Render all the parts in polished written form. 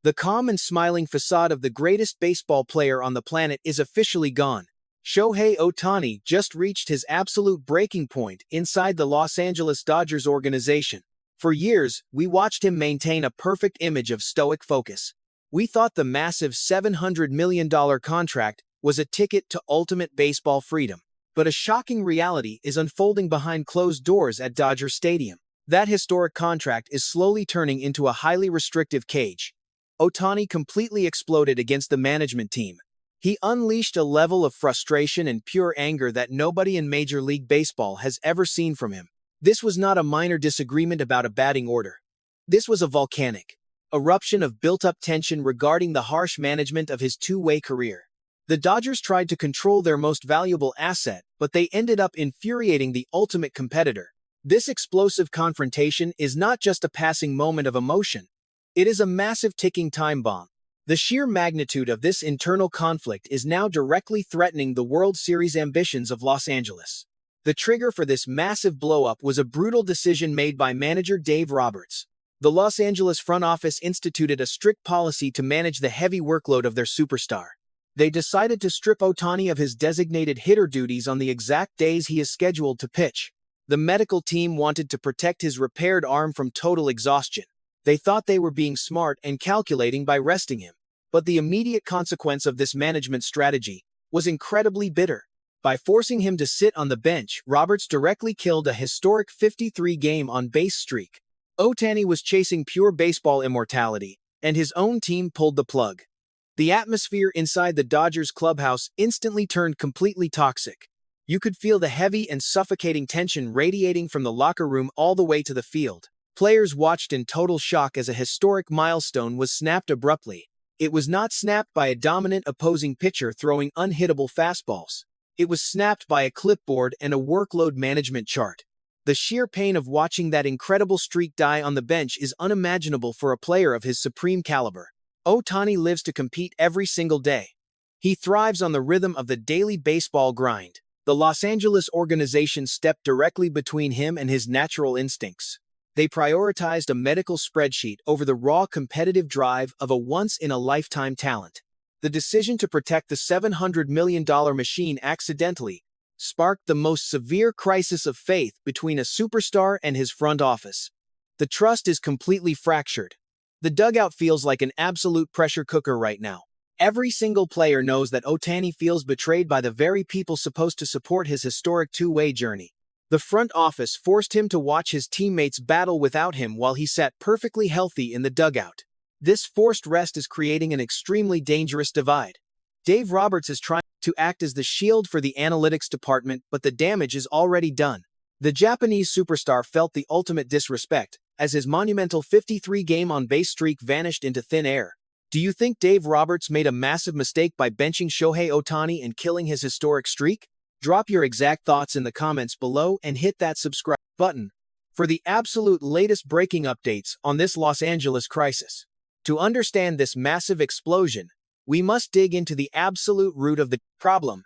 The calm and smiling facade of the greatest baseball player on the planet is officially gone. Shohei Ohtani just reached his absolute breaking point inside the Los Angeles Dodgers organization. For years, we watched him maintain a perfect image of stoic focus. We thought the massive $700 million contract was a ticket to ultimate baseball freedom. But a shocking reality is unfolding behind closed doors at Dodger Stadium. That historic contract is slowly turning into a highly restrictive cage. Ohtani completely exploded against the management team. He unleashed a level of frustration and pure anger that nobody in Major League Baseball has ever seen from him. This was not a minor disagreement about a batting order. This was a volcanic eruption of built-up tension regarding the harsh management of his two-way career. The Dodgers tried to control their most valuable asset, but they ended up infuriating the ultimate competitor. This explosive confrontation is not just a passing moment of emotion. It is a massive ticking time bomb. The sheer magnitude of this internal conflict is now directly threatening the World Series ambitions of Los Angeles. The trigger for this massive blow-up was a brutal decision made by manager Dave Roberts. The Los Angeles front office instituted a strict policy to manage the heavy workload of their superstar. They decided to strip Ohtani of his designated hitter duties on the exact days he is scheduled to pitch. The medical team wanted to protect his repaired arm from total exhaustion. They thought they were being smart and calculating by resting him. But the immediate consequence of this management strategy was incredibly bitter. By forcing him to sit on the bench, Roberts directly killed a historic 53-game on-base streak. Ohtani was chasing pure baseball immortality, and his own team pulled the plug. The atmosphere inside the Dodgers clubhouse instantly turned completely toxic. You could feel the heavy and suffocating tension radiating from the locker room all the way to the field. Players watched in total shock as a historic milestone was snapped abruptly. It was not snapped by a dominant opposing pitcher throwing unhittable fastballs. It was snapped by a clipboard and a workload management chart. The sheer pain of watching that incredible streak die on the bench is unimaginable for a player of his supreme caliber. Ohtani lives to compete every single day. He thrives on the rhythm of the daily baseball grind. The Los Angeles organization stepped directly between him and his natural instincts. They prioritized a medical spreadsheet over the raw competitive drive of a once-in-a-lifetime talent. The decision to protect the $700 million machine accidentally sparked the most severe crisis of faith between a superstar and his front office. The trust is completely fractured. The dugout feels like an absolute pressure cooker right now. Every single player knows that Ohtani feels betrayed by the very people supposed to support his historic two-way journey. The front office forced him to watch his teammates battle without him while he sat perfectly healthy in the dugout. This forced rest is creating an extremely dangerous divide. Dave Roberts is trying to act as the shield for the analytics department, but the damage is already done. The Japanese superstar felt the ultimate disrespect as his monumental 53-game on-base streak vanished into thin air. Do you think Dave Roberts made a massive mistake by benching Shohei Ohtani and killing his historic streak? Drop your exact thoughts in the comments below and hit that subscribe button for the absolute latest breaking updates on this Los Angeles crisis. To understand this massive explosion, we must dig into the absolute root of the problem.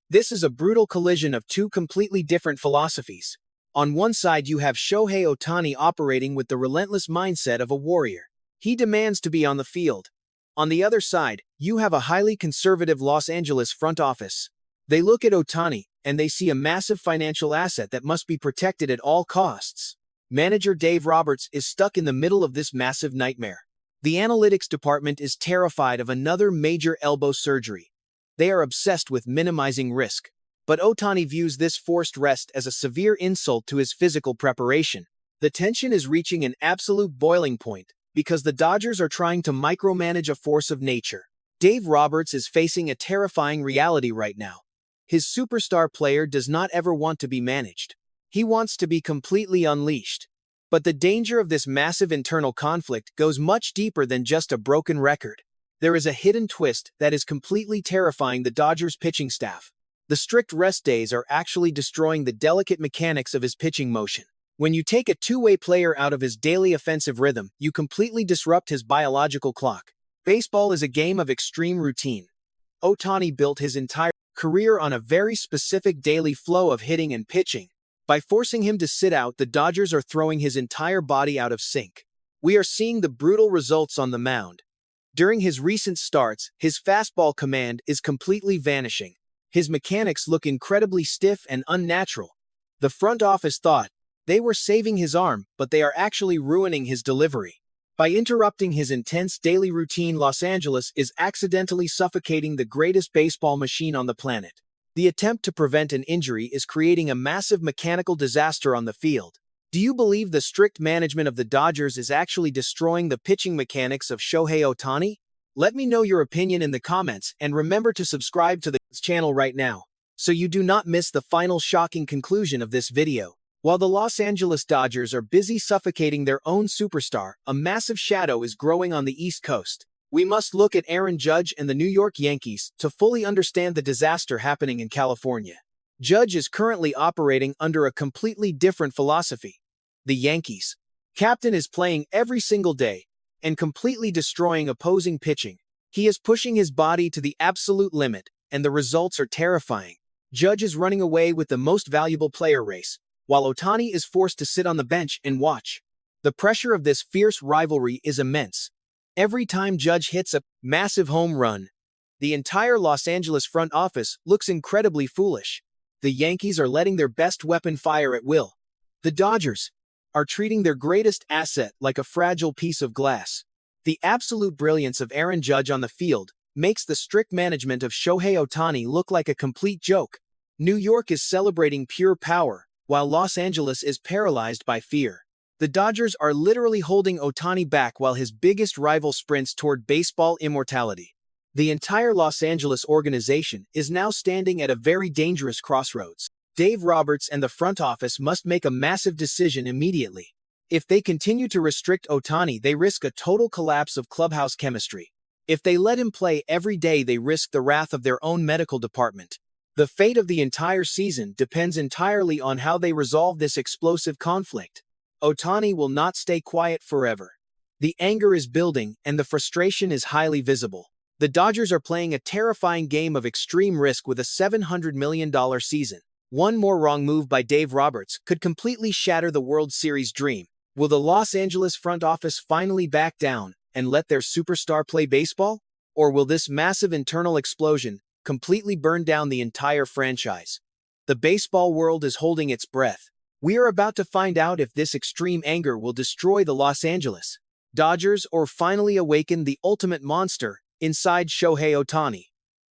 This is a brutal collision of two completely different philosophies. On one side, you have Shohei Ohtani operating with the relentless mindset of a warrior. He demands to be on the field. On the other side, you have a highly conservative Los Angeles front office. They look at Ohtani, and they see a massive financial asset that must be protected at all costs. Manager Dave Roberts is stuck in the middle of this massive nightmare. The analytics department is terrified of another major elbow surgery. They are obsessed with minimizing risk. But Ohtani views this forced rest as a severe insult to his physical preparation. The tension is reaching an absolute boiling point because the Dodgers are trying to micromanage a force of nature. Dave Roberts is facing a terrifying reality right now. His superstar player does not ever want to be managed. He wants to be completely unleashed. But the danger of this massive internal conflict goes much deeper than just a broken record. There is a hidden twist that is completely terrifying the Dodgers pitching staff. The strict rest days are actually destroying the delicate mechanics of his pitching motion. When you take a two-way player out of his daily offensive rhythm, you completely disrupt his biological clock. Baseball is a game of extreme routine. Ohtani built his entire career on a very specific daily flow of hitting and pitching. By forcing him to sit out, the Dodgers are throwing his entire body out of sync. We are seeing the brutal results on the mound. During his recent starts, his fastball command is completely vanishing. His mechanics look incredibly stiff and unnatural. The front office thought they were saving his arm, but they are actually ruining his delivery. By interrupting his intense daily routine, Los Angeles is accidentally suffocating the greatest baseball machine on the planet. The attempt to prevent an injury is creating a massive mechanical disaster on the field. Do you believe the strict management of the Dodgers is actually destroying the pitching mechanics of Shohei Ohtani? Let me know your opinion in the comments, and remember to subscribe to this channel right now, so you do not miss the final shocking conclusion of this video. While the Los Angeles Dodgers are busy suffocating their own superstar, a massive shadow is growing on the East Coast. We must look at Aaron Judge and the New York Yankees to fully understand the disaster happening in California. Judge is currently operating under a completely different philosophy. The Yankees captain is playing every single day and completely destroying opposing pitching. He is pushing his body to the absolute limit, and the results are terrifying. Judge is running away with the most valuable player race, while Ohtani is forced to sit on the bench and watch. The pressure of this fierce rivalry is immense. Every time Judge hits a massive home run, the entire Los Angeles front office looks incredibly foolish. The Yankees are letting their best weapon fire at will. The Dodgers are treating their greatest asset like a fragile piece of glass. The absolute brilliance of Aaron Judge on the field makes the strict management of Shohei Ohtani look like a complete joke. New York is celebrating pure power, while Los Angeles is paralyzed by fear. The Dodgers are literally holding Ohtani back while his biggest rival sprints toward baseball immortality. The entire Los Angeles organization is now standing at a very dangerous crossroads. Dave Roberts and the front office must make a massive decision immediately. If they continue to restrict Ohtani, they risk a total collapse of clubhouse chemistry. If they let him play every day, they risk the wrath of their own medical department. The fate of the entire season depends entirely on how they resolve this explosive conflict. Ohtani will not stay quiet forever. The anger is building, and the frustration is highly visible. The Dodgers are playing a terrifying game of extreme risk with a $700 million season. One more wrong move by Dave Roberts could completely shatter the World Series dream. Will the Los Angeles front office finally back down and let their superstar play baseball? Or will this massive internal explosion completely burn down the entire franchise? The baseball world is holding its breath. We are about to find out if this extreme anger will destroy the Los Angeles Dodgers or finally awaken the ultimate monster inside Shohei Ohtani.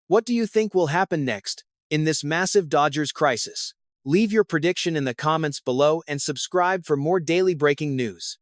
What do you think will happen next in this massive Dodgers crisis? Leave your prediction in the comments below and subscribe for more daily breaking news.